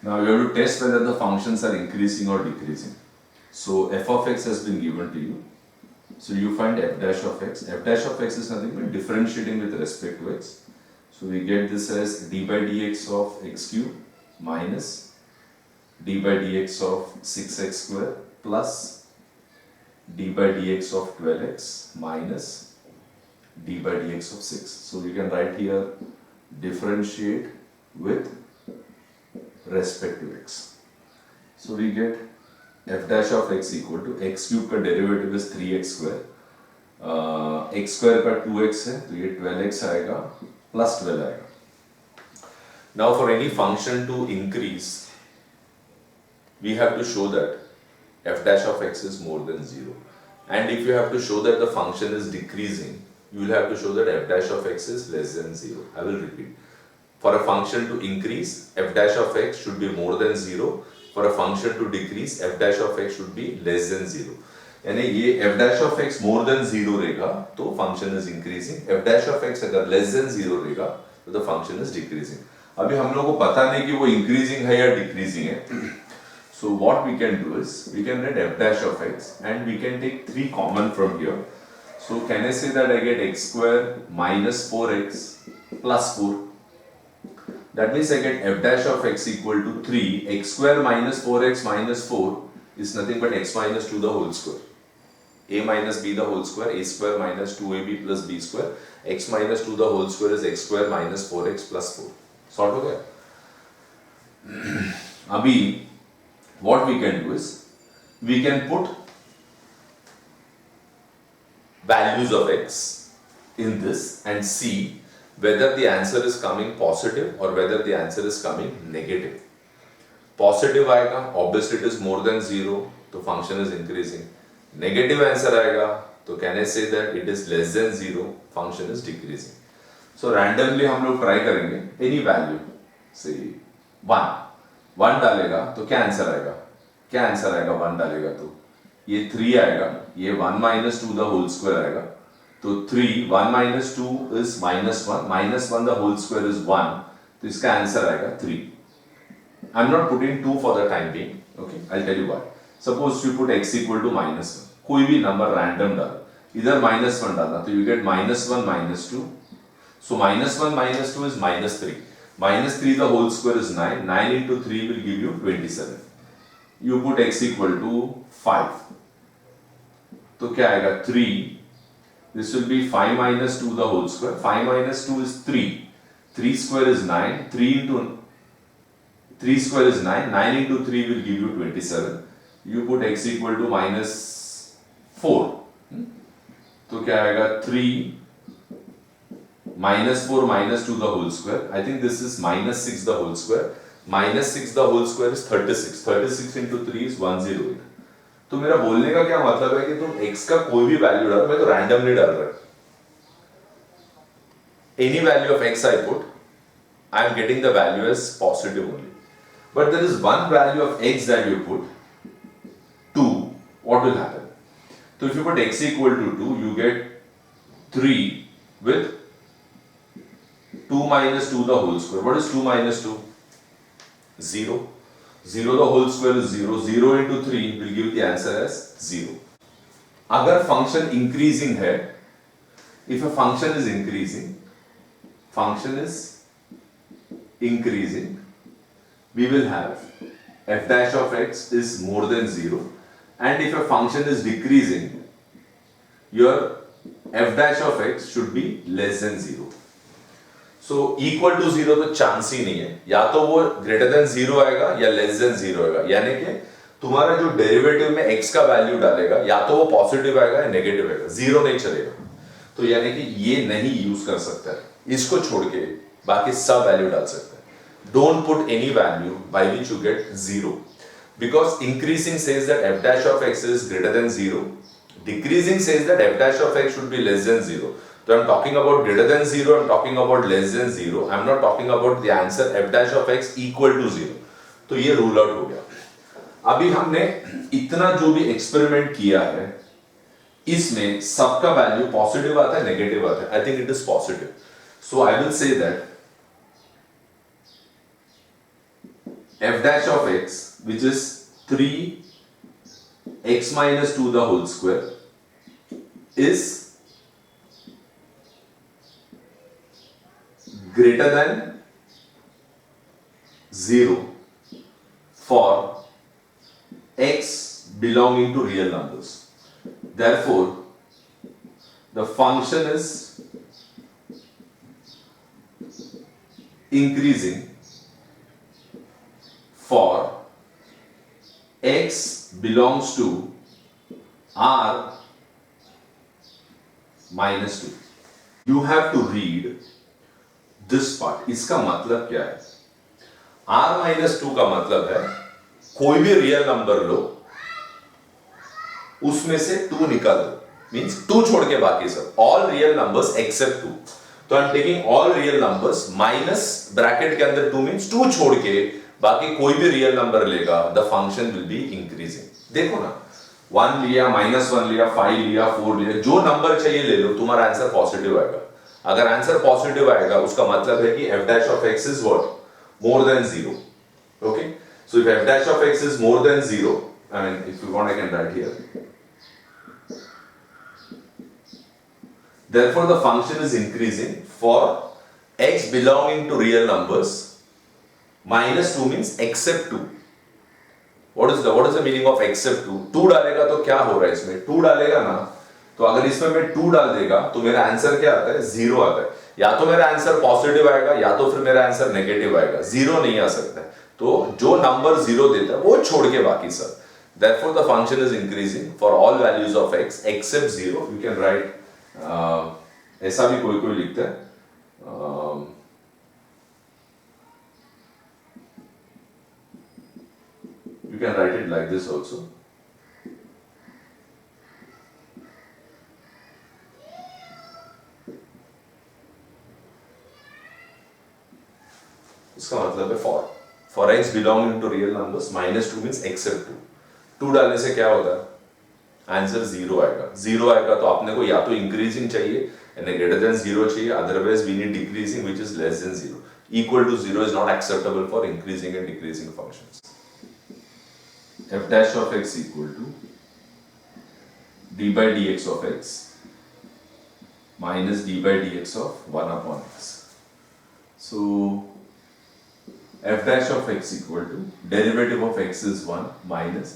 Now you have to test whether the functions are increasing or decreasing. So f of x has been given to you. So you find f dash of x. F dash of x is nothing but differentiating with respect to x. So we get this as d by dx of x cube minus d by dx of 6x square plus d by dx of 12x minus d by dx of 6. So you can write here differentiate with respect to x. So we get f dash of x equal to x cube का derivative is 3x square, x square का 2x है तो ये 12x आएगा plus 12 आएगा. Now for any function to increase, we have to show that f dash of x is more than 0, and if you have to show that the function is decreasing, you will have to show that f dash of x is less than 0. I will repeat. For a function to increase, f dash of x should be more than 0. For a function to decrease, f dash of x should be less than 0. यानी ये f dash of x more than 0 रहेगा तो function is increasing. f dash of x अगर less than 0 रहेगा तो the function is decreasing. अभी हम लोगों को पता नहीं कि वो increasing है या decreasing है. So what we can do is we can write f dash of x and we can take 3 common from here. So can I say that I get x square minus 4x plus 4. That means I get f dash of x equal to 3. X square minus 4x minus 4 is nothing but x minus 2 the whole square. A minus b the whole square, a square minus 2ab plus b square. X minus 2 the whole square is x square minus 4x plus 4. Sort हो गया? अभी what we can do is we can put values of x in this and see whether the answer is coming positive or whether the answer is coming negative. Positive आएगा, obviously it is more than 0, तो function is increasing. Negative answer आएगा, तो can I say that it is less than 0, function is decreasing. So randomly हम लोग try करेंगे any value, say 1 डालेगा तो क्या आंसर आएगा? क्या आंसर आएगा 1 डालेगा तो? ये 3 आएगा, ये 1 minus 2 the whole square आएगा. तो 3, 1 minus 2 is minus 1, minus 1 the whole square is 1, तो इसका आंसर आएगा 3. I'm not putting 2 for the time being, okay? I'll tell you why. Suppose you put x equal to minus 1, कोई भी number random डाल, इधर minus 1 डालना, तो you get minus 1 minus 2. So minus 1 minus 2 is minus 3. Minus 3 the whole square is 9. 9 into 3 will give you 27. You put x equal to 5. तो क्या आएगा 3. This will be 5 minus 2 the whole square. 5 minus 2 is 3. 3 square is 9. 3 square is 9. 9 into 3 will give you 27. You put x equal to minus 4. तो क्या आएगा 3 minus 4 minus 2 the whole square. I think this is minus 6 the whole square. Minus 6 the whole square is 36. 36 into 3 is 108. तो मेरा बोलने का क्या मतलब है कि तुम x का कोई भी वैल्यू डालो, मैं तो रैंडमली डाल रहा हूं. Any value of x I put, I am getting the value as positive only. But there is one value of x that you put, 2, what will happen? So if you put x equal to 2, you get 3 with 2 minus 2 the whole square. What is 2 minus 2? 0. 0 the whole square is 0. 0 into 3 will give the answer as 0. अगर function increasing है, if a function is increasing, we will have f dash of x is more than 0, and if a function is decreasing, your f dash of x should be less than 0. So equal to 0 तो chance ही नहीं है, या तो वो greater than 0 आएगा या less than 0 आएगा. यानी कि तुम्हारा जो डेरिवेटिव में x का वैल्यू डालेगा या तो वो पॉजिटिव आएगा या नेगेटिव आएगा, 0 नहीं चलेगा. तो यानी कि ये नहीं यूज कर सकता है, इसको छोड़ के बाकी सब वैल्यू डाल सकता है. Don't put any value by which you get 0, because increasing says that f dash of x is greater than 0, decreasing says that f dash of x should be less than 0. So I'm talking about greater than 0, I'm talking about less than 0, I'm not talking about the answer f dash of x equal to 0. तो ये rule out हो गया. अभी हमने इतना जो भी experiment किया है, इसमें सबका वैल्यू पॉजिटिव आता है, नेगेटिव आता है. आई think it is positive. So I will say that f dash of x, which is 3x minus 2 the whole square, is greater than 0 for x belonging to real numbers. Therefore, the function is increasing for x belongs to r minus 2. You have to read this part. इसका मतलब क्या है? r minus 2 का मतलब है कोई भी real number लो, उसमें से 2 निकाल दो, मीन्स 2 छोड़ के बाकी सब, ऑल रियल नंबर्स एक्सेप्ट 2. तो I am taking all real numbers minus bracket के अंदर 2 मीन्स 2 छोड़ के बाकी कोई भी रियल नंबर लेगा, the function will be increasing. देखो ना, 1 लिया, -1 लिया, 5 लिया, 4 लिया, जो नंबर चाहिए ले लो, तुम्हारा आंसर पॉजिटिव आएगा. अगर आंसर पॉजिटिव आएगा उसका मतलब है कि f dash of x is what? More than 0. Okay? So if f dash of x is more than 0, I mean, if you want I can write here. Therefore the function is increasing for x belonging to real numbers. -2 means except 2. What is the meaning of except 2? 2 डालेगा तो क्या हो रहा है इसमें? 2 डालेगा ना, तो अगर इसमें मैं 2 डाल देगा तो मेरा आंसर क्या आता है? 0 आता है. या तो मेरा आंसर पॉजिटिव आएगा या तो फिर मेरा आंसर नेगेटिव आएगा. 0 नहीं आ सकता है. तो जो नंबर 0 देता है वो छोड़ के बाकी सब. Therefore the function is increasing for all values of x except 0. You can write ऐसा भी कोई लिखता है. You can write it like this also. इसका मतलब है for x belonging to real numbers -2 means except 2. 2 डालने से क्या होता है? आंसर 0 आएगा. 0 आएगा तो आपने को या तो इंक्रीजिंग चाहिए यानी ग्रेटर देन 0 चाहिए, otherwise we need decreasing which is less than 0. Equal to 0 is not acceptable for increasing and decreasing functions. f dash of x equal to d by dx of x minus d by dx of 1 upon x. So f dash of x equal to derivative of x is 1 minus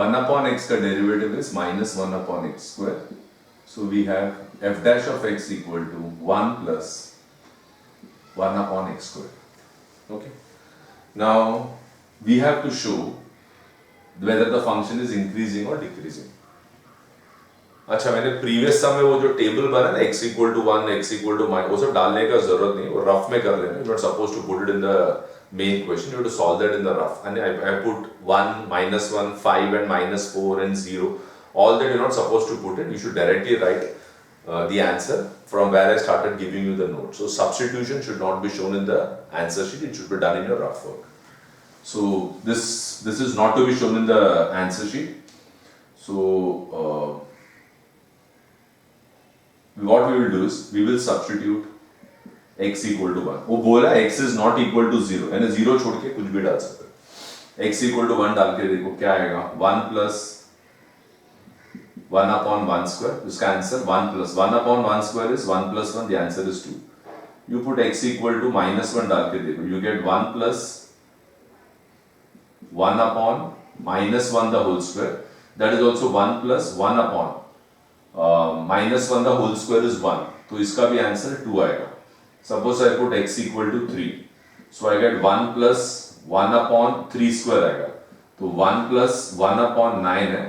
1 upon x का derivative is minus 1 upon x square. So we have f dash of x equal to 1 plus 1 upon x square. Okay. Now we have to show whether the function is increasing or decreasing. अच्छा, मैंने previous सम में वो जो table बना ना x equal to 1, x equal to -, वो सब डालने का जरूरत नहीं, वो रफ में कर लेना. You're not supposed to put it in the main question. You have to solve that in the rough. And I put 1, -1, 5 and -4 and 0. All that you're not supposed to put it. You should directly write the answer from where I started giving you the note. So substitution should not be shown in the answer sheet. It should be done in your rough work. So this is not to be shown in the answer sheet. So what we will do is we will substitute x equal to 1. वो बोला x is not equal to 0, यानी 0 छोड़ के कुछ भी डाल सकते हैं. x equal to 1 डाल के देखो क्या आएगा. 1 plus 1 upon 1 square. इसका answer 1 plus 1 upon 1 square is 1 plus 1. The answer is 2. You put x equal to -1 डाल के देखो. You get 1 plus 1 upon -1 the whole square. That is also 1 plus 1 upon -1 the whole square is 1. तो इसका भी answer 2 आएगा. Suppose I put x equal to 3. So I get 1 plus 1 upon 3 square आएगा. तो 1 plus 1 upon 9 है.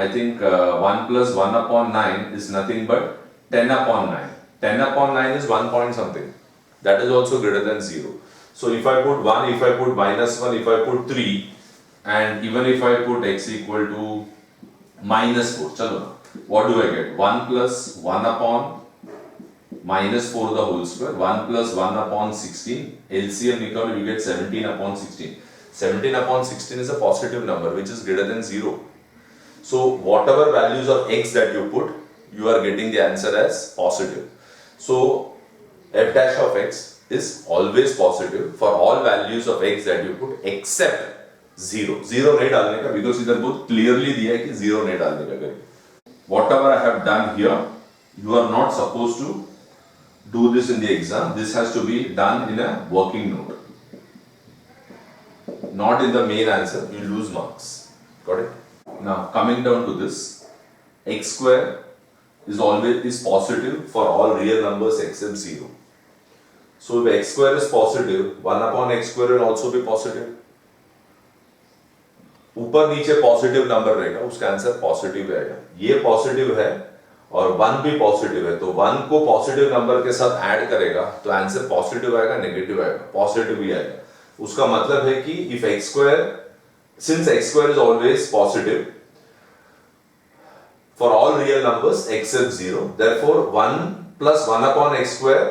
I think 1 plus 1 upon 9 is nothing but 10 upon 9. 10 upon 9 is 1 point something. That is also greater than 0. So if I put 1, if I put -1, if I put 3, and even if I put x equal to -4, chalo na. What do I get? 1 plus 1 upon -4 the whole square. 1 plus 1 upon 16. LCM निकालो, you get 17 upon 16. 17 upon 16 is a positive number which is greater than 0. So whatever values of x that you put, you are getting the answer as positive. So f dash of x is always positive for all values of x that you put except 0. 0 नहीं डालने का, because इधर बहुत clearly दिया है कि 0 नहीं डालने का करें. Whatever I have done here, you are not supposed to do this in the exam. This has to be done in a working note. Not in the main answer, you lose marks. Got it? Now coming down to this, x square is positive for all real numbers except 0. So if x square is positive, 1 upon x square will also be positive. ऊपर नीचे positive number रहेगा, उसका answer positive आएगा. ये positive है और 1 भी positive है, तो 1 को पॉजिटिव नंबर के साथ ऐड करेगा तो आंसर पॉजिटिव आएगा, नेगेटिव आएगा, पॉजिटिव ही आएगा. उसका मतलब है कि if x square, since x square is always positive for all real numbers except 0, therefore 1 plus 1 upon x square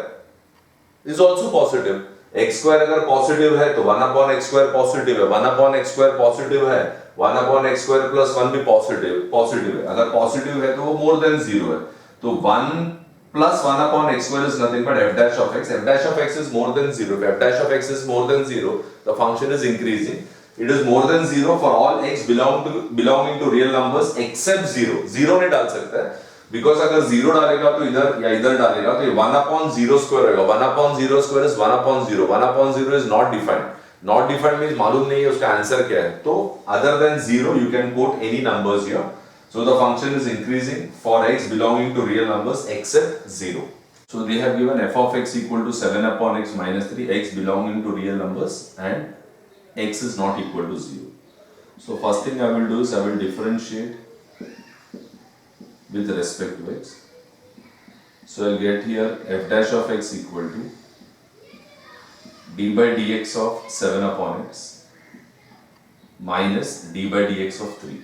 is also positive. x square अगर पॉजिटिव है तो 1 upon x square पॉजिटिव है, 1 upon x square पॉजिटिव है, 1 upon x square plus 1 भी positive है. अगर positive है तो वो more than 0 है, तो 1 plus 1 upon x square is nothing but f dash of x. F dash of x is more than 0. If f dash of x is more than 0, the function is increasing. It is more than 0 for all x belonging to real numbers except 0. 0 नहीं डाल सकता है, because अगर 0 डालेगा तो इधर या इधर डालेगा तो ये 1 upon 0 square रहेगा. 1 upon 0 square is 1 upon 0. 1 upon 0 is not defined. Not defined means मालूम नहीं है उसका आंसर क्या है. तो other than 0 you can quote any numbers here. So the function is increasing for x belonging to real numbers except 0. So they have given f of x equal to 7 upon x minus 3, x belonging to real numbers, and x is not equal to 0. So first thing I will do is I will differentiate with respect to x. So I'll get here f dash of x equal to d by dx of 7 upon x minus d by dx of 3.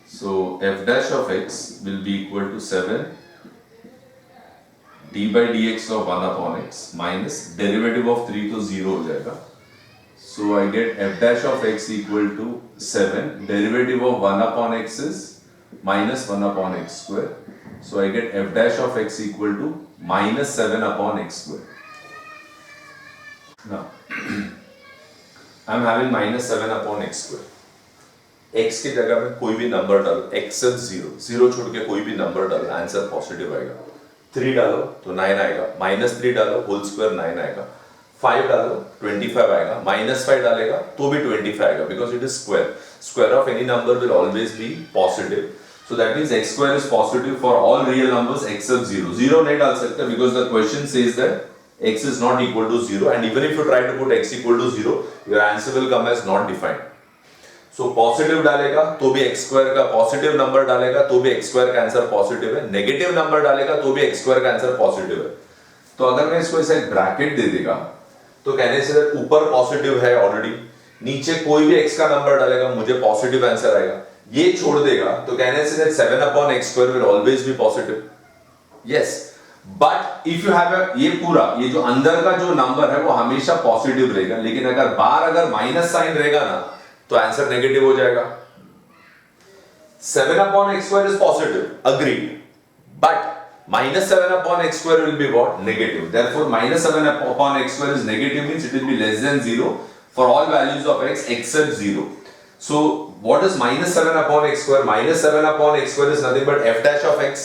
So f dash of x will be equal to 7 d by dx of 1 upon x minus derivative of 3 to 0 हो जाएगा. So I get f dash of x equal to 7, derivative of 1 upon x is minus 1 upon x square. So I get f dash of x equal to minus 7 upon x square. Now I am having minus 7 upon x square. x की जगह में कोई भी number डालो accept 0. 0 छोड़ के कोई भी नंबर डालो, आंसर पॉजिटिव आएगा. 3 डालो तो 9 आएगा, -3 डालो होल स्क्वायर 9 आएगा, 5 डालो 25 आएगा, -5 डालेगा तो भी 25 आएगा, because it is square. Square of any number will always be positive. So that means x square is positive for all real numbers except 0. 0 नहीं डाल सकते because the question says that x is not equal to 0, and even if you try to put x equal to 0, your answer will come as not defined. So positive डालेगा तो भी x square का positive number डालेगा तो भी x square का answer positive है, negative number डालेगा तो भी x स्क्वायर का आंसर पॉजिटिव है. तो अगर मैं इसको ऐसे ब्रैकेट दे देगा तो कहने से ऊपर पॉजिटिव है ऑलरेडी, नीचे कोई भी x का नंबर डालेगा मुझे पॉजिटिव आंसर आएगा. ये छोड़ देगा तो कहने से 7 upon x square will always be positive. Yes, but if you have ये पूरा ये जो अंदर का जो नंबर है वो हमेशा पॉजिटिव रहेगा, लेकिन अगर माइनस साइन रहेगा ना तो आंसर नेगेटिव हो जाएगा. 7 upon x square is positive, agreed, but minus 7 upon x square will be what? Negative. Therefore minus 7 upon x square is negative, means it will be less than 0 for all values of x except 0. So what is minus 7 upon x square? Minus 7 upon x square is nothing but f dash of x.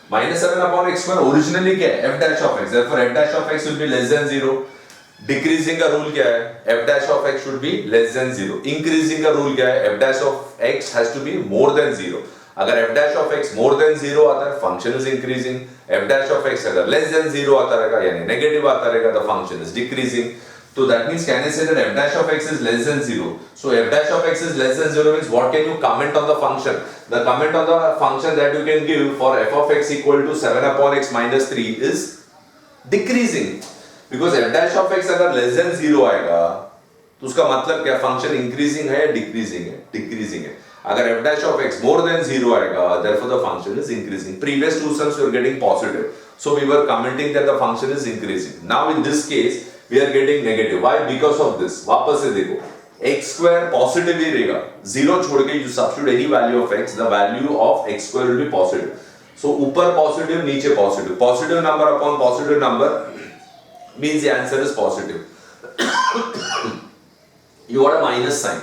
Minus 7 upon x square originally क्या है? f dash of x. Therefore f dash of x will be less than 0. Decreasing का rule क्या है? f dash of x should be less than 0. Increasing का rule क्या है? f dash of x has to be more than 0. अगर f dash of x more than 0 आता है function is increasing. f dash of x अगर less than 0 आता रहेगा यानी नेगेटिव आता रहेगा तो function is decreasing. So that means can I say that f dash of x is less than 0? So f dash of x is less than 0 means what can you comment on the function? The comment on the function that you can give for f of x equal to 7 upon x minus 3 is decreasing. Because f dash of x अगर less than 0 आएगा तो उसका मतलब क्या? Function increasing है या decreasing है? Decreasing है. अगर f dash of x more than 0 आएगा therefore the function is increasing. Previous two sums we were getting positive, so we were commenting that the function is increasing. Now in this case we are getting negative. Why? Because of this. वापस से देखो, x square positive ही रहेगा. 0 छोड़ के you substitute any value of x, the value of x square will be positive. So ऊपर positive नीचे positive. Positive number upon positive number means the answer is positive. You got a minus sign.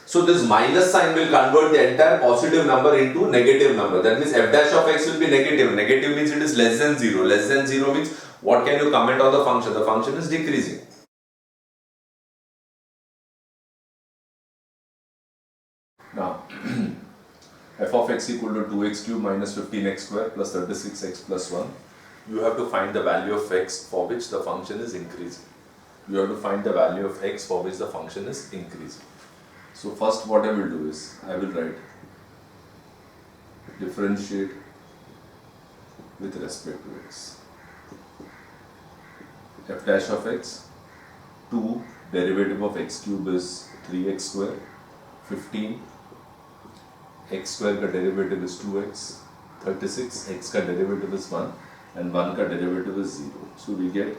So this minus sign will convert the entire positive number into negative number. That means f dash of x will be negative. Negative means it is less than 0. Less than 0 means what can you comment on the function? The function is decreasing. Now, f of x equal to 2x cube minus 15x square plus 36x plus 1. You have to find the value of x for which the function is increasing. You have to find the value of x for which the function is increasing. So first what I will do is, I will write differentiate with respect to x. F dash of x, 2 derivative of x cube is 3x square, 15 x square का derivative is 2x, 36 x का derivative is 1 and 1 का derivative is 0. So we get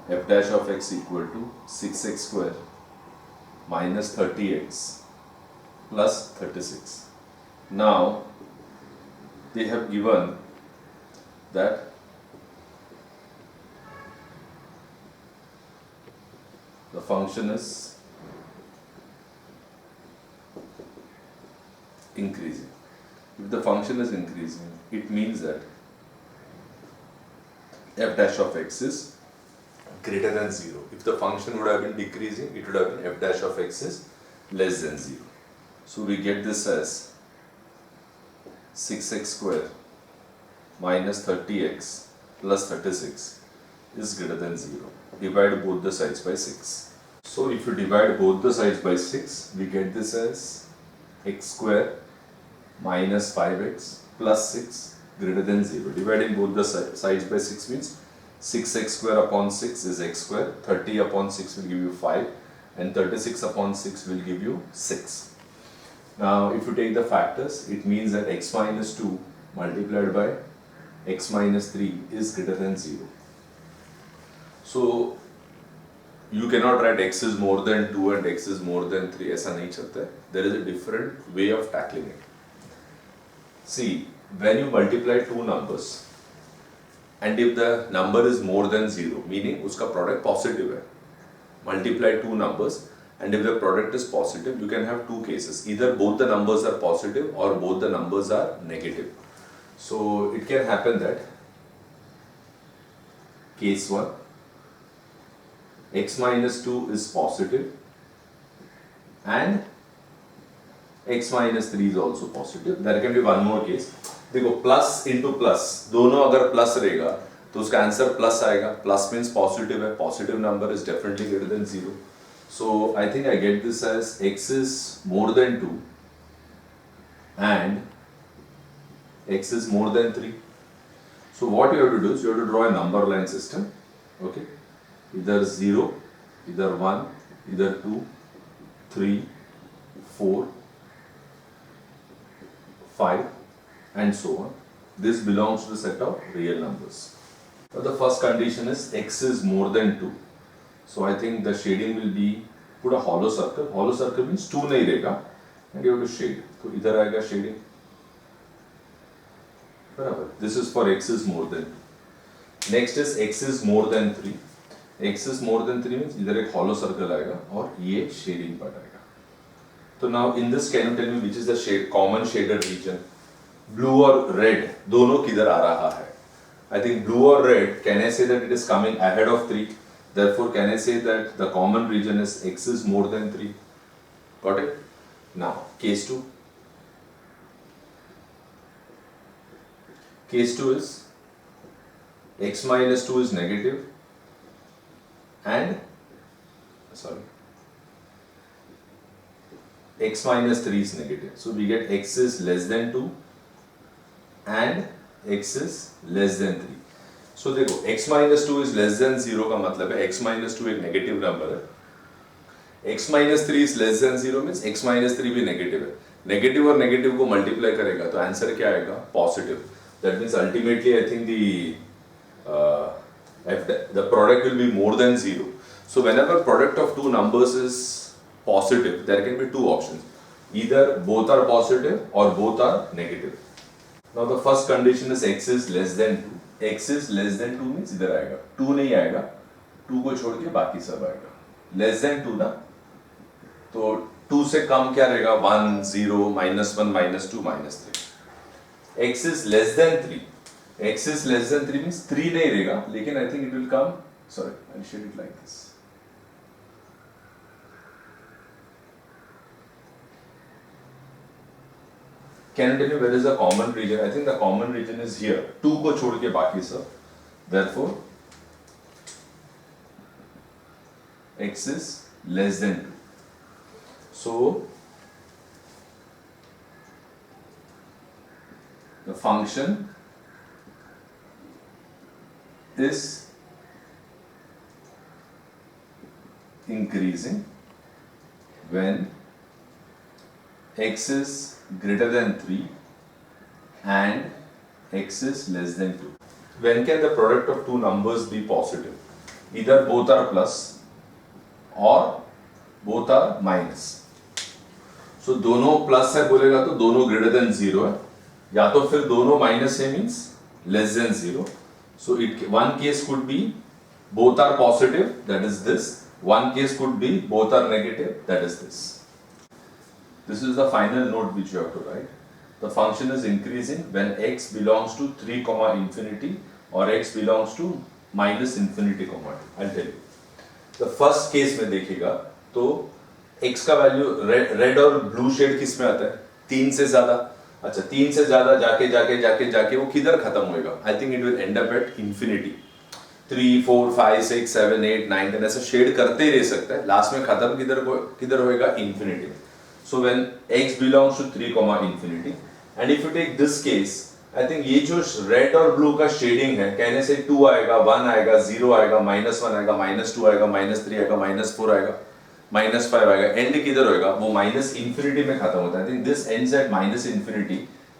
f dash of x equal to 6x square minus 30x plus 36. Now they have given that the function is increasing. If the function is increasing, it means that f dash of x is greater than 0. If the function would have been decreasing, it would have been f dash of x is less than 0. So we get this as 6x square minus 30x plus 36 is greater than 0. Divide both the sides by 6. So if you divide both the sides by 6, we get this as x square minus 5x plus 6 greater than 0. Dividing both the sides by 6 means 6x square upon 6 is x square, 30 upon 6 will give you 5 and 36 upon 6 will give you 6. Now if you take the factors, it means that x minus 2 multiplied by x minus 3 is greater than 0. So you cannot write x is more than 2 and x is more than 3. ऐसा नहीं चलता है. There is a different way of tackling it. See, when you multiply two numbers and if the number is more than 0, meaning उसका product positive है, multiply two numbers and if the product is positive, you can have two cases. Either both the numbers are positive or both the numbers are negative. So it can happen that case 1, x minus 2 is positive and x minus 3 is also positive. There can be one more case. देखो plus into plus दोनों अगर plus रहेगा तो उसका answer plus आएगा. Plus means positive है, positive number is definitely greater than 0. So I think I get this as x is more than 2 and x is more than 3. So what you have to do is you have to draw a number line system. Okay, either 0, either 1, either 2, 3, 4, 5 and so on. This belongs to the set of real numbers. Now the first condition is x is more than 2. So I think the shading will be, put a hollow circle. Hollow circle means 2 नहीं रहेगा and you have to shade. तो इधर आएगा shading. बराबर. This is for x is more than 2. Next is x is more than 3. x is more than 3 means इधर एक hollow circle आएगा और ये shading part आएगा. तो now in this can you tell me which is the shade, common shaded region? Blue और red दोनों किधर आ रहा है? I think blue or red, can I say that it is coming ahead of 3? Therefore, can I say that the common region is x is more than 3? Got it? Now, case 2. Case 2 is x minus 2 is negative and x minus 3 is negative. So we get x is less than 2 and x is less than 3. So देखो x minus 2 is less than 0 का मतलब है x minus 2 एक negative number है. x minus 3 is less than 0 means x minus 3 भी negative है. Negative और negative को मल्टीप्लाई करेगा तो आंसर क्या आएगा? Positive. That means ultimately I think the product will be more than 0. So whenever product of two numbers is positive, there can be two options. Either both are positive or both are negative. Now the first condition is x is less than 2. x is less than 2 means इधर आएगा 2 नहीं आएगा 2 को छोड़ के बाकी सब आएगा, लेस देन 2 ना, तो 2 से कम क्या रहेगा, 1 0 -1 -2 -3. x is less than 3, x is less than 3 means 3 नहीं रहेगा, लेकिन I think it will come, sorry I'll shade it like this. Can you tell me where is the common region? I think the common region is here. 2 को छोड़ के बाकी सब. Therefore, x is less than 2. So, the function is increasing when x is greater than 3 and x is less than 2. When can the product of two numbers be positive? Either both are plus or both are minus. So दोनों plus है बोलेगा तो दोनों greater than 0 है, या तो फिर दोनों माइनस है means less than 0. So one case could be both are positive, that is this. One case could be both are negative, that is this. This is the final note which you have to write. The function is increasing when x belongs to 3, infinity or x belongs to minus infinity, 2. I'll tell you. The first case में देखिएगा तो x का value red और blue shade किस में आता है, 3 से ज्यादा. अच्छा 3 से ज्यादा जाके जाके जाके जाके वो किधर खत्म होएगा? I think it will end up at infinity. 3 4 5 6 7 8 9 10 ऐसा शेड करते ही रह सकता है, लास्ट में खत्म किधर होएगा? Infinity. So when x belongs to 3, infinity, and if you take this case, I think ये जो रेड और ब्लू का शेडिंग है, कहने से 2 आएगा, 1 आएगा, 0 आएगा, -1 आएगा, -2 आएगा, -3 आएगा, -4 आएगा, -5 आएगा, एंड किधर होएगा? वो माइनस इंफिनिटी में खत्म होता है. I think this ends at minus infinity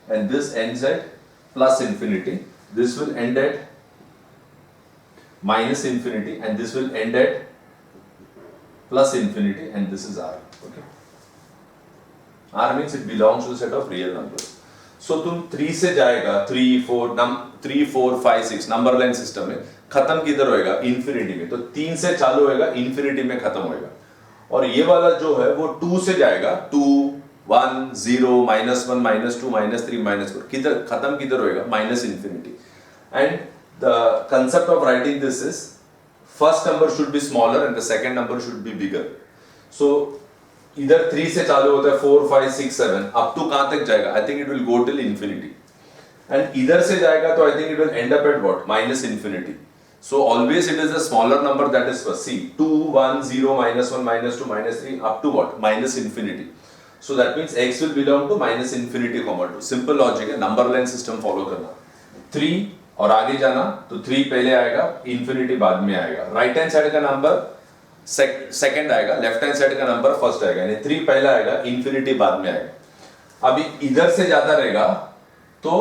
and this ends at plus infinity. This will end at minus infinity and this will end at plus infinity and this is R. Okay. R means it belongs to the set of real numbers. So तुम 3 से जाएगा, 3 4 5 6 number line system में खत्म किधर होएगा? Infinity में. तो 3 से चालू होएगा, इंफिनिटी में खत्म होएगा. और ये वाला जो है वो 2 से जाएगा, 2 1 0 -1 -2 -3 -4 किधर खत्म किधर होएगा? Minus infinity. And the concept of writing this is first number should be smaller and the second number should be bigger. So इधर 3 से चालू होता है, 4 5 6 7 अप टू कहां तक जाएगा? I think it will go till infinity. And इधर से जाएगा तो I think it will end up at what? Minus infinity. So always it is a smaller number that is first. See 2 1 0 -1 -2 -3 up to what? Minus infinity. So that means x will belong to minus infinity, 2. Simple logic है, number line system follow करना. 3 और आगे जाना तो 3 पहले आएगा, infinity बाद में आएगा. राइट हैंड साइड का नंबर सेकंड आएगा, लेफ्ट हैंड साइड का नंबर फर्स्ट आएगा, यानी 3 पहला आएगा, इंफिनिटी बाद में आएगा. अभी इधर से जाता रहेगा तो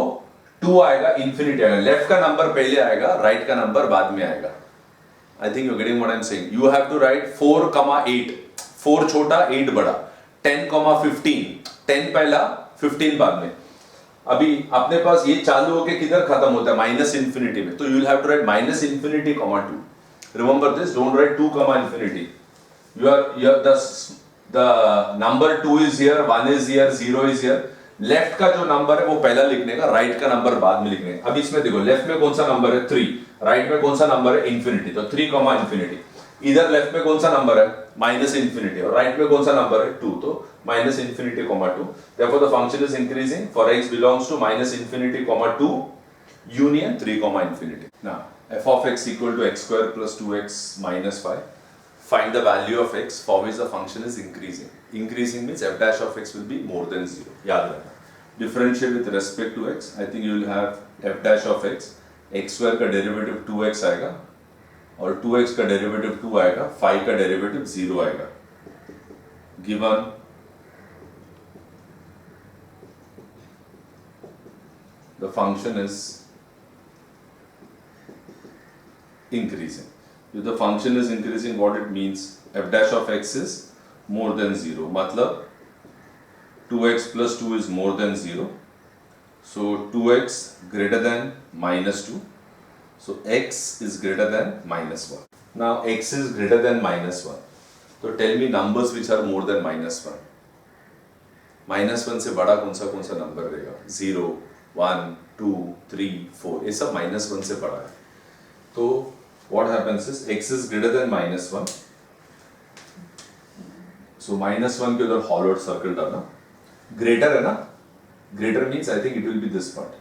2 आएगा, इंफिनिटी आएगा. लेफ्ट का नंबर पहले आएगा, राइट का नंबर बाद में आएगा. I think you getting what I am saying. You have to write 4, 8. 4 छोटा 8 बड़ा. 10, 15. 10 पहला 15 बाद में. अभी अपने पास ये चालू होके किधर खत्म होता है? माइनस इंफिनिटी में. तो you will have to write minus infinity, 2. Remember this, don't write 2, infinity. The number 2 is here, 1 is here, 0 is here. Left का जो नंबर है वो पहला लिखने का, राइट का नंबर बाद में लिखने का. अब इसमें देखो लेफ्ट में कौन सा नंबर है? 3. राइट में कौन सा नंबर है? इंफिनिटी. तो 3, इंफिनिटी. इधर लेफ्ट में कौन सा नंबर है? Minus infinity. और राइट में कौन सा नंबर है? 2. तो minus infinity, 2. Therefore the function is increasing for x belongs to minus infinity, 2 union 3, infinity. Now f of x equal to x square plus 2x minus 5. Find the value of x for which the function is increasing. Increasing means f dash of x will be more than 0. याद रखना. Differentiate with respect to x. I think you will have f dash of x. x square का derivative 2x आएगा और 2x का derivative 2 आएगा. 5 का derivative 0 आएगा. Given the function is increasing. If the function is increasing, what it means? F dash of x is more than 0. मतलब 2x plus 2 is more than 0. So 2x greater than minus 2. So x is greater than minus 1. Now x is greater than -1. So tell me numbers which are more than -1. -1 से बड़ा कौन सा number रहेगा? 0, 1, 2, 3, 4, ये सब -1 से बड़ा है. तो what happens is x is greater than -1. So -1 के उधर hollowed circle डालना. Greater है ना? Greater means I think it will be this part.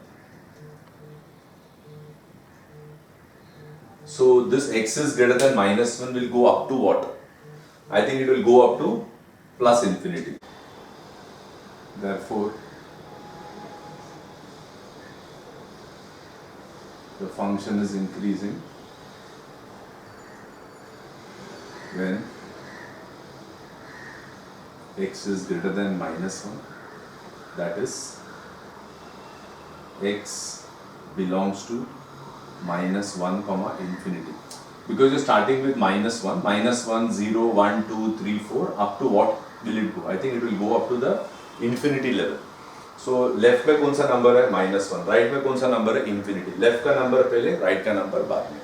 So this x is greater than -1 will go up to what? I think it will go up to plus infinity. Therefore, the function is increasing when x is greater than -1. That is, x belongs to -1 comma infinity, because you're starting with -1, -1, 0, 1, 2, 3, 4, up to what will it go? I think it will go up to the infinity level. So left में कौन सा number है? -1. Right में कौन सा number है? infinity. Left का number पहले, राइट का नंबर बाद में.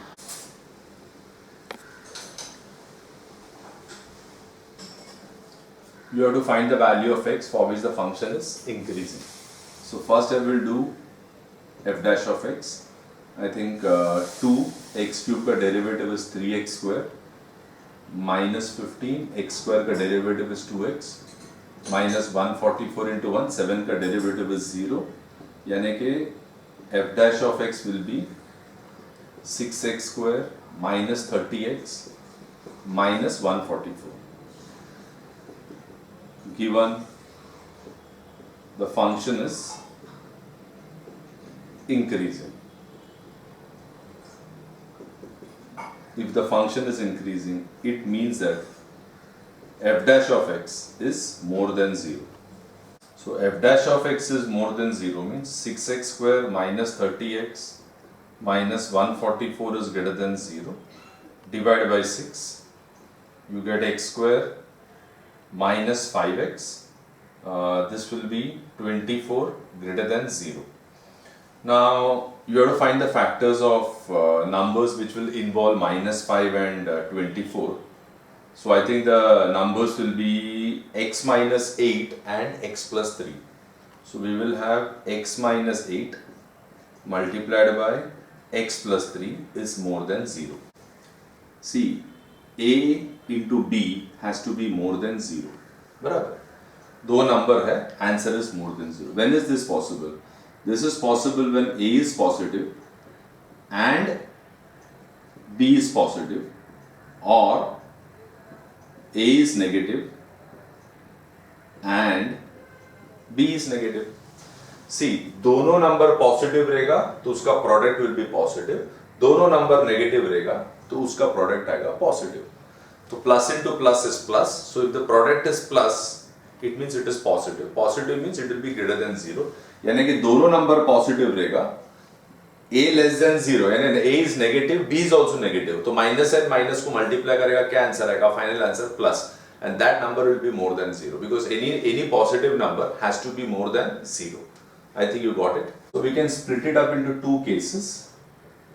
You have to find the value of x for which the function is increasing. So first I will do f dash of x. I think 2x cube का derivative is 3x square, minus 15 x square का derivative is 2x, minus 144 into 1, 7 का derivative is 0, यानी कि f dash of x will be 6x square minus 30x minus 144. Given the function is increasing. If the function is increasing, it means that f dash of x is more than 0. So f dash of x is more than 0 means 6x square minus 30x minus 144 is greater than 0. Divided by 6, you get x square minus 5x. This will be 24 greater than 0. Now you have to find the factors of numbers which will involve minus 5 and 24. So I think the numbers will be x minus 8 and x plus 3. So we will have x minus 8 multiplied by x plus 3 is more than 0. See, a into b has to be more than 0. बराबर? दो number है, answer is more than 0. When is this possible? This is possible when a is positive and b is positive, or a is negative and b is negative. See, दोनों number positive रहेगा तो उसका product will be positive, दोनों number negative रहेगा तो उसका product आएगा positive. तो plus into plus is plus, so if the product is plus it means it is positive. Positive means it will be greater than 0, यानी कि दोनों number positive रहेगा. a लेस देन 0 यानी a is negative, b is also negative, तो minus and minus को multiply करेगा, क्या answer आएगा? Final answer plus, and that number will be more than 0 because any positive number has to be more than 0. I think you got it. So we can split it up into two cases.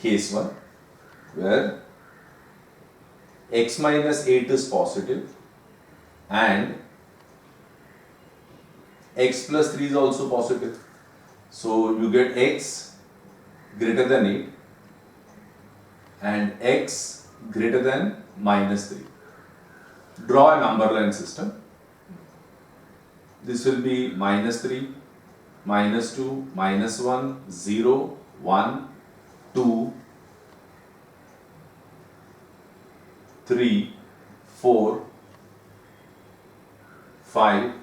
Case 1 where x minus 8 is positive and x plus 3 is also positive. So you get x greater than 8 and x greater than minus 3. Draw a number line system. This will be minus 3, minus 2, minus 1, 0, 1, 2, 3, 4, 5,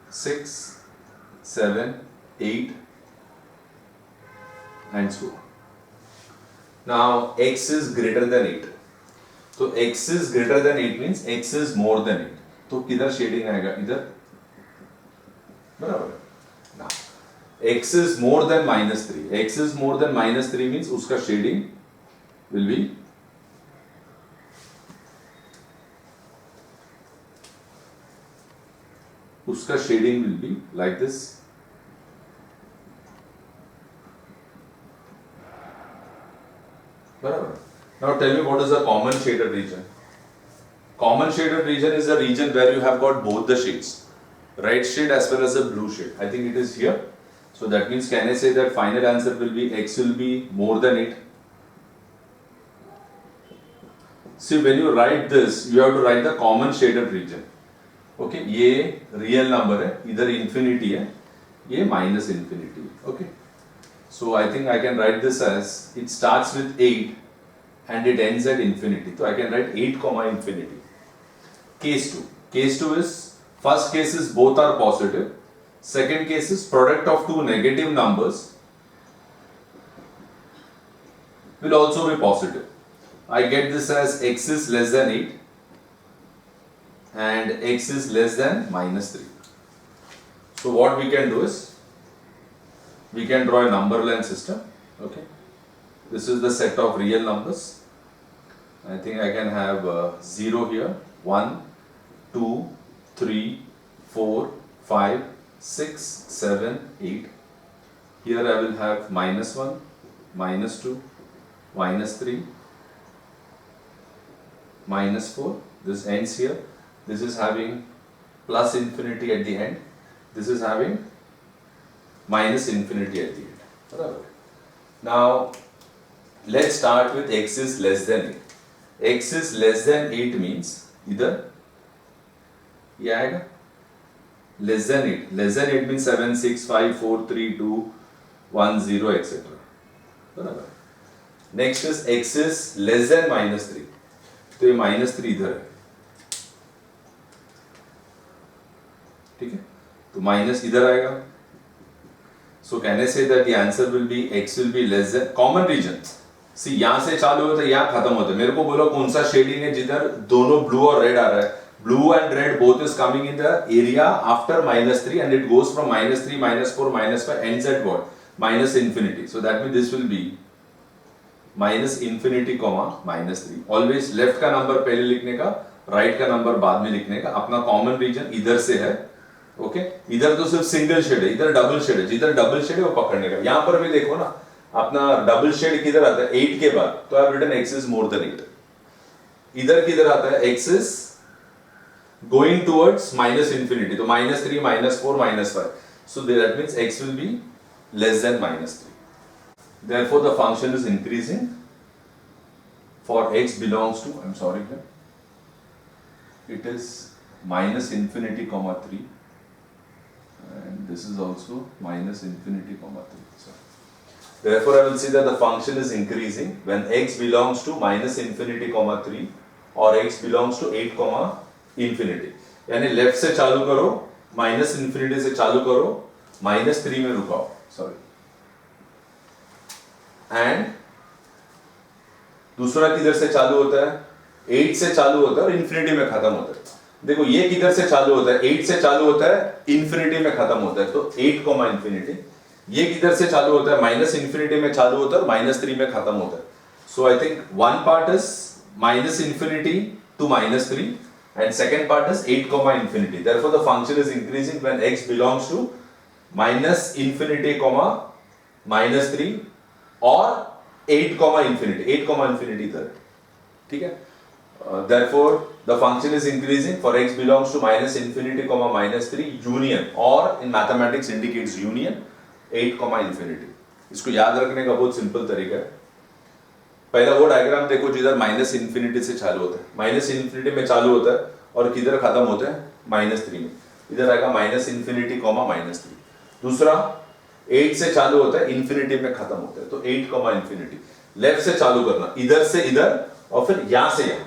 6, 7, 8 and so on. Now x is greater than 8. तो x is greater than 8 means x is more than 8. तो किधर shading आएगा? इधर, बराबर. Now x is more than minus 3. x is more than minus 3 means उसका shading will be like this. बराबर. Now tell me, what is a common shaded region? Common shaded region is a region where you have got both the shades, red shade as well as the blue shade. I think it is here. So that means, can I say that final answer will be x will be more than 8? See, when you write this, you have to write the common shaded region. Okay, ये real number है, इधर infinity है, ये minus infinity. Okay, so I think I can write this as, it starts with 8 and it ends at infinity. So I can write 8 comma infinity. Case 2. Case 2 is, first case is both are positive. Second case is product of two negative numbers will also be positive. I get this as x is less than 8 and x is less than minus 3. So what we can do is, we can draw a number line system. Okay, this is the set of real numbers. I think I can have 0 here, 1, 2, 3, 4, 5, 6, 7, 8. Here I will have minus 1, minus 2, minus 3, minus 4. This ends here. This is having plus infinity at the end. This is having minus infinity at the end. Right. Now let's start with x is less than 8. X is less than 8 means इधर ये आएगा less than 8. Less than 8 means 7, 6, 5, 4, 3, 2, 1, 0, etc. बराबर. Next is x is less than minus 3. तो ये minus 3 इधर है. ठीक है, तो माइनस इधर आएगा. So can I say that the answer will be x will be less than common region? See, यहाँ से चालू होता है, यहाँ खत्म होता है. मेरे को बोलो कौन सा शेडिंग है जिधर दोनों ब्लू और रेड आ रहा है. Blue and red both is coming in the area after minus 3 and it goes from minus 3, minus 4, minus 5 ends at what? Minus infinity. So that means this will be minus infinity comma minus 3. Always left का number पहले लिखने का, right का number बाद में लिखने का. अपना common region इधर से है. ओके, इधर तो सिर्फ सिंगल शेड है, इधर डबल शेड है. जिधर डबल शेड है वो पकड़ने का. यहाँ पर भी देखो ना, अपना डबल शेड किधर आता है? 8 के बाद. तो I have written x is more than 8. इधर किधर आता है? x is going towards minus infinity. तो minus 3, minus 4, minus 5. So that means x will be less than minus 3. Therefore the function is increasing for x belongs to, I'm sorry here, it is minus infinity comma 3. And this is also minus infinity comma 3. So, therefore I will see that the function is increasing when x belongs to minus infinity comma 3 or x belongs to 8 comma infinity. यानी left से चालू करो, minus infinity से चालू करो, minus 3 में रुकाओ. Sorry. And दूसरा किधर से चालू होता है? 8 से चालू होता है और इंफिनिटी में खत्म होता है. देखो ये किधर से चालू होता है? 8 से चालू होता है, इंफिनिटी में खत्म होता है. तो 8 कॉमा इंफिनिटी. ये किधर से चालू होता है? माइनस इंफिनिटी में चालू होता है और माइनस 3 में खत्म होता है. So I think one part is minus infinity to minus 3 and second part is 8 comma infinity. Therefore the function is increasing when x belongs to minus infinity comma minus 3 or 8 comma infinity. 8 comma infinity इधर. ठीक है. Therefore the function is increasing for x belongs to minus infinity comma minus 3 union, or in mathematics indicates union 8 comma infinity. इसको याद रखने का बहुत simple तरीका है. पहला वो डायग्राम देखो जिधर माइनस इंफिनिटी से चालू होता है, माइनस इंफिनिटी में चालू होता है और किधर खत्म होता है? माइनस 3 में. इधर आएगा माइनस इंफिनिटी कॉमा माइनस 3. दूसरा 8 से चालू होता है, इंफिनिटी में खत्म होता है. तो 8 कॉमा इंफिनिटी. लेफ्ट से चालू करना, इधर से इधर और फिर यहां से यहां.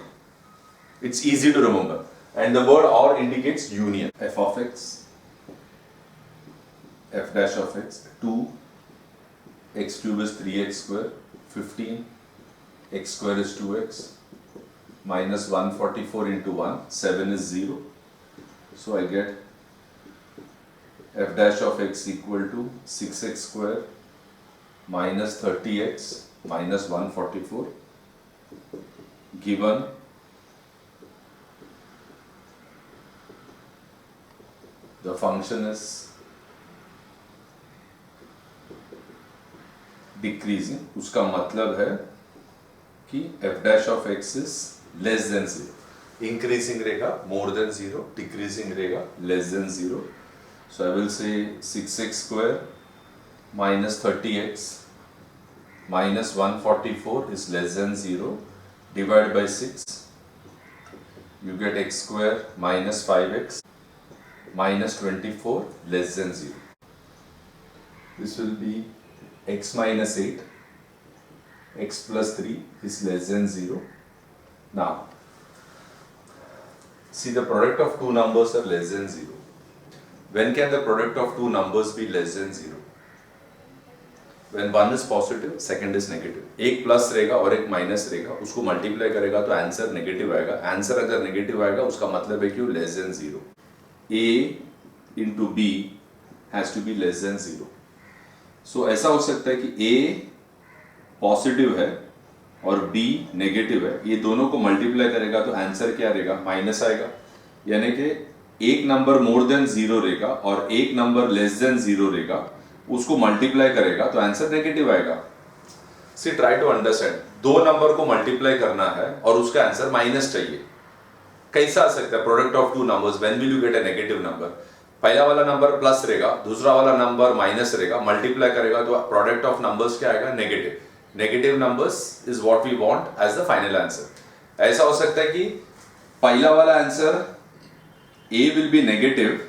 It's easy to remember and the word or indicates union. f of x, f dash of x, 2 x cube is 3x square, 15 x square is 2x, minus 144 into 1, 7 is 0. So I get f dash of x equal to 6x square minus 30x minus 144 given the function is decreasing. उसका मतलब है कि f dash of x is less than 0. Increasing रहेगा more than 0, decreasing रहेगा less than 0. So I will say 6x square minus 30x minus 144 is less than 0. Divide by 6. You get x square minus 5x minus 24 less than 0. This will be x minus 8. X plus 3 is less than 0. Now, see, the product of two numbers are less than 0. When can the product of two numbers be less than 0? When one is positive, second is negative. एक plus रहेगा और एक minus रहेगा, उसको multiply करेगा तो answer negative आएगा. Answer अगर नेगेटिव आएगा उसका मतलब है कि वो less than 0. A into B has to be less than 0. So ऐसा हो सकता है कि A पॉजिटिव है और B नेगेटिव है, ये दोनों को मल्टीप्लाई करेगा तो आंसर क्या रहेगा? माइनस आएगा. यानी कि एक नंबर मोर देन 0 रहेगा और एक नंबर लेस देन 0 रहेगा, उसको मल्टीप्लाई करेगा तो आंसर नेगेटिव आएगा. सी ट्राई टू अंडरस्टैंड. दो नंबर को मल्टीप्लाई करना है और उसका आंसर माइनस चाहिए. कैसा आ सकता है? Product of two numbers. When will you get a negative number? पहला वाला नंबर प्लस रहेगा, दूसरा वाला नंबर माइनस रहेगा, मल्टीप्लाई करेगा तो प्रोडक्ट ऑफ नंबर्स क्या आएगा? Negative. Negative numbers is what we want as the final answer. ऐसा हो सकता है कि पहला वाला answer A will be negative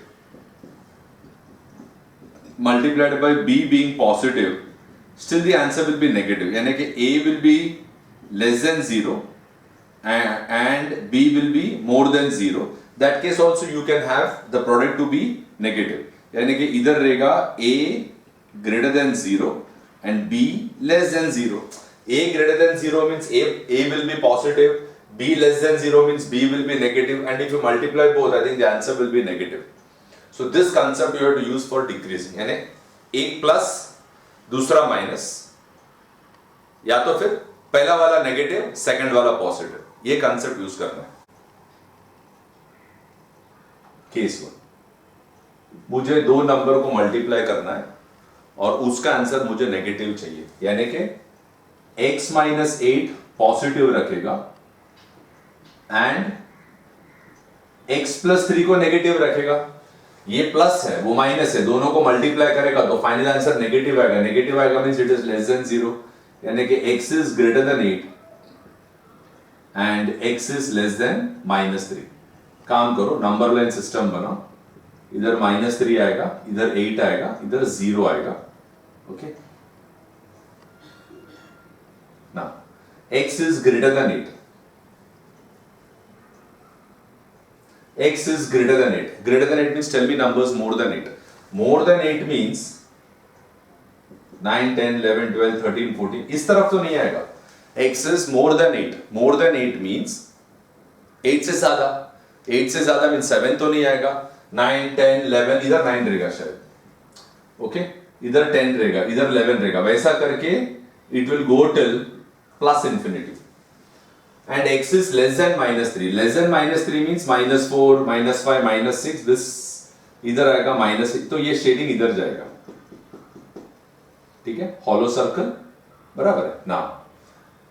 multiplied by B being positive, still the answer will be negative. यानी कि A will be less than 0 and B will be more than 0. That case also you can have the product to be negative. यानी कि इधर रहेगा A greater than 0 and B less than 0. A greater than 0 means A will be positive. B less than 0 means B will be negative, and if you multiply both, I think the answer will be negative. So this concept you have to use for decreasing. यानी एक plus दूसरा minus, या तो फिर पहला वाला negative second वाला positive, ये कंसेप्ट यूज करना है. केस 1, मुझे दो नंबर को मल्टीप्लाई करना है और उसका आंसर मुझे नेगेटिव चाहिए. यानी कि x माइनस 8 पॉजिटिव रखेगा एंड x प्लस 3 को नेगेटिव रखेगा. ये प्लस है, वो माइनस है, दोनों को मल्टीप्लाई करेगा तो फाइनल आंसर नेगेटिव आएगा. नेगेटिव आएगा means it is less than 0. यानी कि x is greater than 8 and x is less then minus 3. काम करो, नंबर लाइन सिस्टम बनाओ. इधर माइनस 3 आएगा, इधर 8 आएगा, इधर 0 आएगा. Okay, now x is greater than 8. X is greater than 8. Greater than 8 means tell me numbers more than 8. More than 8 means 9, 10, 11, 12, 13, 14. इस तरफ तो नहीं आएगा. X is more than 8. More than 8 means 8 से ज्यादा. 8 से ज्यादा means 7 तो नहीं आएगा. 9, 10, 11, इधर 9 रहेगा शायद. ओके, इधर 10 रहेगा, इधर 11 रहेगा. वैसा करके it will go till plus infinity. And x is less than minus 3. Less than minus 3 means minus 4, minus 5, minus 6. This इधर आएगा minus 6. तो ये शेडिंग इधर जाएगा. ठीक है, hollow circle बराबर है. Now,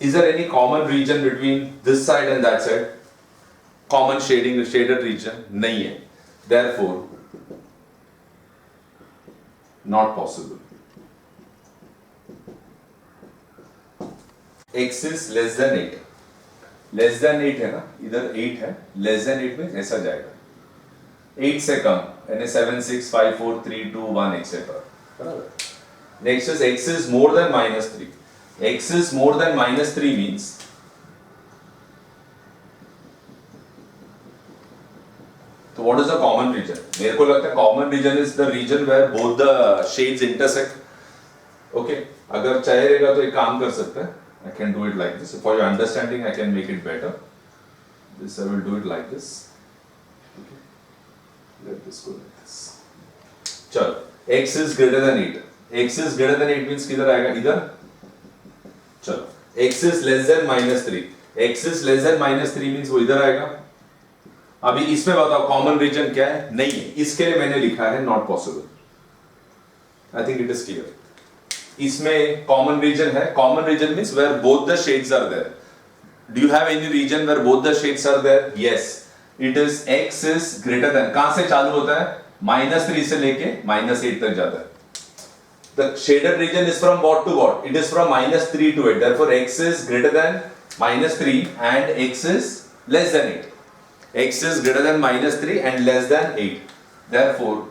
is there any common region between this side and that side? Common shading, shaded region नहीं है. Therefore, not possible. X is less than 8. Less than 8 है ना, इधर 8 है, लेस देन 8 में ऐसा जाएगा. 8 से कम यानी 7, 6, 5, 4, 3, 2, 1 एक्सेट्रा. बराबर. Next is x is more than minus 3. x is more than minus 3 means तो what is the common region? मेरे को लगता है common region is the region where both the shades intersect. Okay, अगर चाहे रहेगा तो एक काम कर सकते हैं. I can do it like this. For your understanding, I can make it better. This I will do it like this. Okay. Let this go like this. चलो, x is greater than 8. x is greater than 8 means किधर आएगा? इधर. चलो, x is less than minus 3. x is less than minus 3 means वो इधर आएगा. अभी इसमें बताओ कॉमन रीजन क्या है? नहीं है. इसके लिए मैंने लिखा है not possible. I think it is clear. इसमें कॉमन रीजन है. Common region means where both the shades are there. Do you have any region where both the shades are there? Yes. It is x is greater than, कहां से चालू होता है? -3 से लेके -8 तक जाता है. The shaded region is from what to what? It is from -3 to 8. Therefore, x is greater than -3 and x is less than 8. X is greater than -3 and less than 8. Therefore,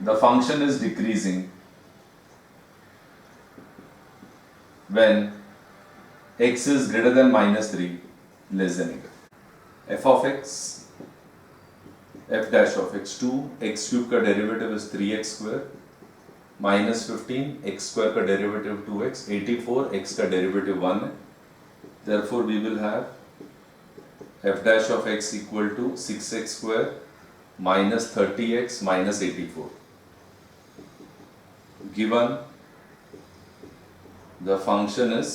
the function is decreasing when x is greater than -3, less than 8. f of x, f dash of x, 2 x cube का derivative is 3x square minus 15 x square का derivative 2x, 84 x का derivative 1 है. Therefore, we will have f dash of x equal to 6x square minus 30x minus 84. Given the function is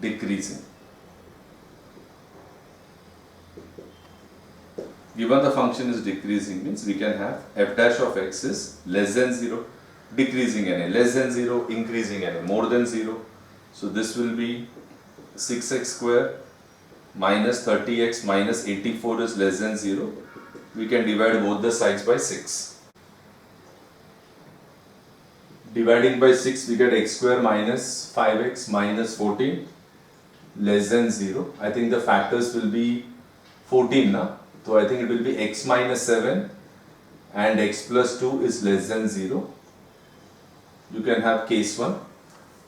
decreasing. Given the function is decreasing means we can have f dash of x is less than 0, decreasing n, less than 0, increasing n, more than 0. So this will be 6x square minus 30x minus 84 is less than 0. We can divide both the sides by 6. Dividing by 6 we get x square minus 5x minus 14 less than 0. I think the factors will be 14 now. So I think it will be x minus 7 and x plus 2 is less than 0. You can have case 1.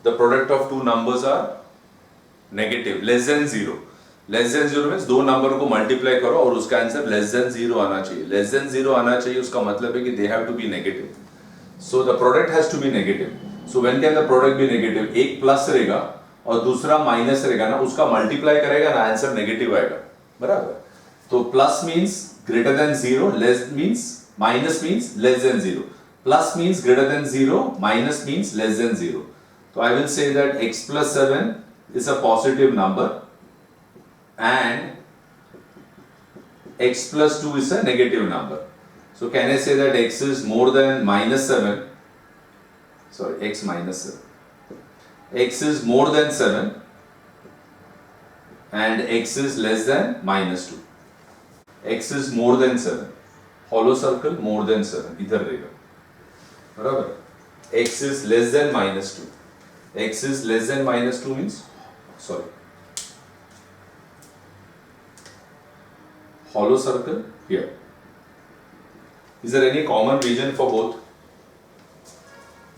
The product of two numbers are negative, less than 0. Less than 0 means दो number को multiply करो और उसका answer less than 0 आना चाहिए. Less than 0 आना चाहिए उसका मतलब है कि they have to be negative. So the product has to be negative. So when can the product be negative? एक प्लस रहेगा और दूसरा माइनस रहेगा ना, उसका मल्टीप्लाई करेगा ना, आंसर नेगेटिव आएगा. बराबर. तो plus means greater than 0, less means minus means less than 0. Plus means greater than 0, minus means less than 0. तो I will say that x plus 7 is a positive number and x plus 2 is a negative number. So can I say that x is more than minus 7? Sorry, x minus 7. X is more than 7 and x is less than minus 2. X is more than 7. Hollow circle more than 7. इधर रहेगा. बराबर. X is less than minus 2. X is less than minus 2 means, sorry, hollow circle here. Is there any common region for both?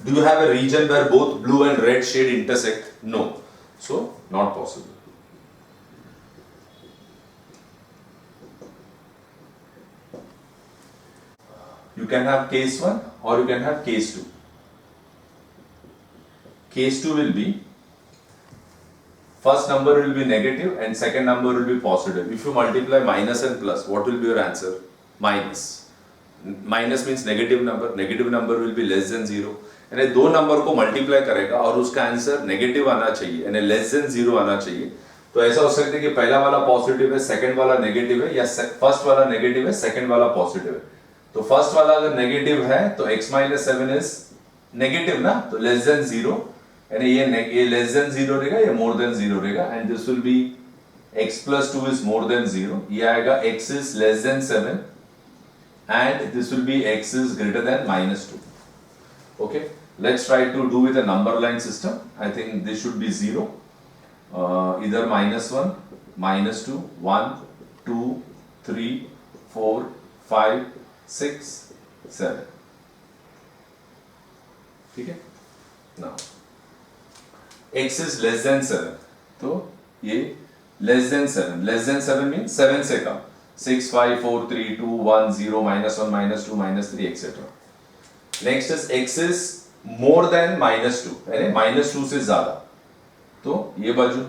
Do you have a region where both blue and red shade intersect? No. So, not possible. You can have case 1 or you can have case 2. Case 2 will be, first number will be negative and second number will be positive. If you multiply minus and plus, what will be your answer? Minus. Minus means negative number will be less than 0. यानी दो number को multiply करेगा और उसका answer negative आना चाहिए, यानी less than 0 आना चाहिए. तो ऐसा हो सकता है कि पहला वाला पॉजिटिव है, सेकंड वाला नेगेटिव है, या फर्स्ट वाला नेगेटिव है, सेकंड वाला पॉजिटिव है. तो फर्स्ट वाला अगर नेगेटिव है तो x minus 7 इज नेगेटिव ना, तो लेस देन 0, यानी ये लेस देन 0 रहेगा, ये मोर देन 0 रहेगा, and this will be x plus 2 is more than 0. ये आएगा x is less than 7 and this will be x is greater than minus 2. Okay, let's try to do with a number line system. I think this should be 0, either minus 1, minus 2, 1, 2, 3, 4, 5, 6, 7. ठीक है. Now x is less than 7, तो ये less than 7, less than 7 means 7 से कम, 6, 5, 4, 3, 2, 1, 0, minus 1, minus 2, minus 3, etc. Next is x is more than minus 2, यानी minus 2 से ज़्यादा, तो ये बाजू.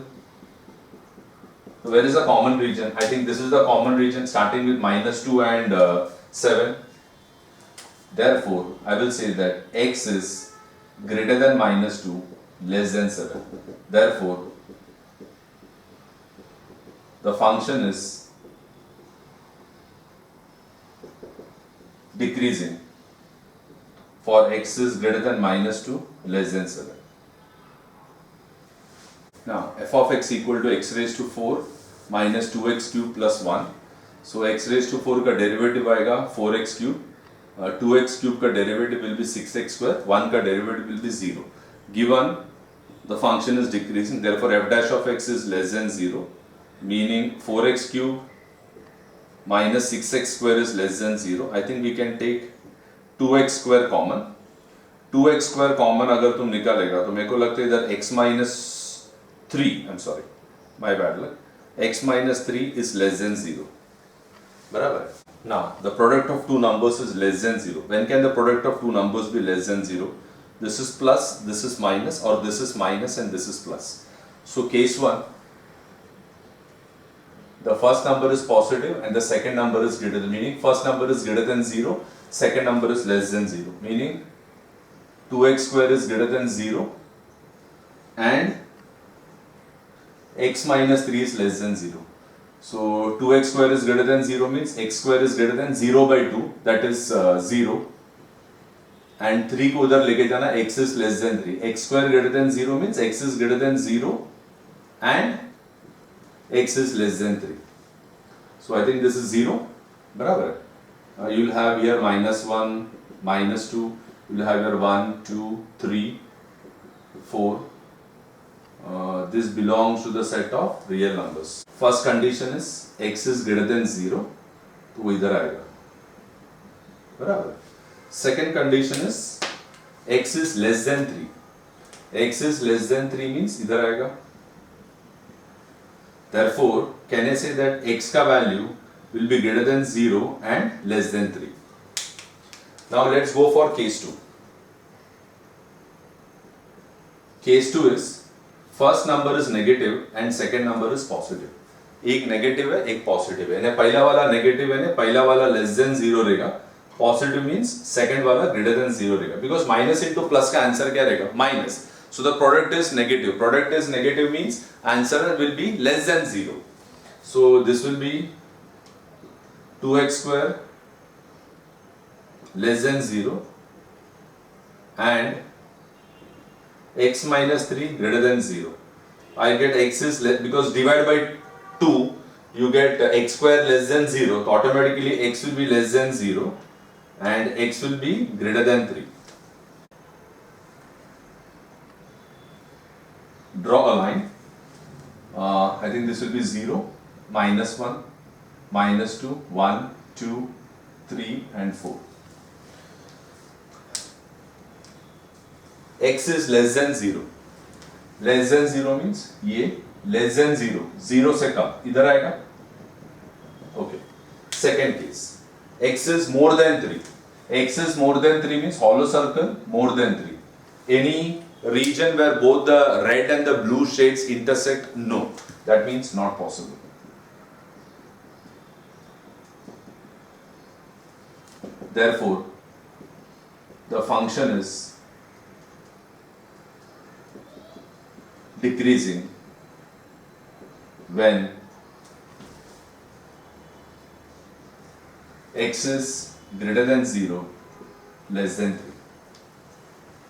So where is the common region? I think this is the common region starting with minus 2 and 7. Therefore, I will say that x is greater than minus 2, less than 7. Therefore, the function is decreasing for x is greater than minus 2, less than 7. f of x equal to x raised to 4 minus 2x cube plus 1. So x raised to 4 का derivative आएगा 4x cube, 2x cube का derivative will be 6x square, 1 का derivative will be 0. Given the function is decreasing, therefore f dash of x is less than 0, meaning 4x cube minus 6x square is less than 0. I think we can take 2x square common. 2x square common अगर तुम निकालेगा तो मेरे को लगता है इधर x minus 3, I'm sorry, my bad luck, x minus 3 is less than 0. बराबर. Now the product of two numbers is less than 0. When can the product of two numbers be less than 0? This is plus, this is minus, or this is minus and this is plus. So case 1, the first number is positive and the second number is greater than, meaning first number is greater than 0, second number is less than 0, meaning 2x square is greater than 0 and x minus 3 is less than 0. So 2x square is greater than 0 means x square is greater than 0 by 2, that is 0, and 3 को उधर लेके जाना, x is less than 3. x square greater than 0 means x is greater than 0 and x is less than 3. So I think this is 0. बराबर. You will have here minus 1, minus 2, you will have here 1, 2, 3, 4. This belongs to the set of real numbers. First condition is x is greater than 0, तो वो इधर आएगा. बराबर. Second condition is x is less than 3. x is less than 3 means इधर आएगा. Therefore, can I say that x का value will be greater than 0 and less than 3. Now let's go for case 2. Case 2 is first number is negative and second number is positive. एक negative है एक positive है, पहला वाला negative है, पहला वाला लेस देन 0 रहेगा, पॉजिटिव मींस सेकंड वाला ग्रेटर देन 0 रहेगा, बिकॉज माइनस इनटू प्लस का आंसर क्या रहेगा, minus. So the product is negative. Product is negative means answer will be less than 0. So this will be 2x square less than 0 and x minus 3 greater than 0. I get x is less, because divide by 2 you get x square less than 0, so automatically x will be less than 0 and x will be greater than 3. Draw a line. I think this will be 0, minus 1, minus 2, 1, 2, 3 and 4. X is less than 0. Less than 0 means ये less than 0, 0 से कम, इधर आएगा. Okay. Second case, x is more than 3. X is more than 3 means hollow circle more than 3. Any region where both the red and the blue shades intersect? No. That means not possible. Therefore, the function is decreasing when x is greater than 0, less than 3.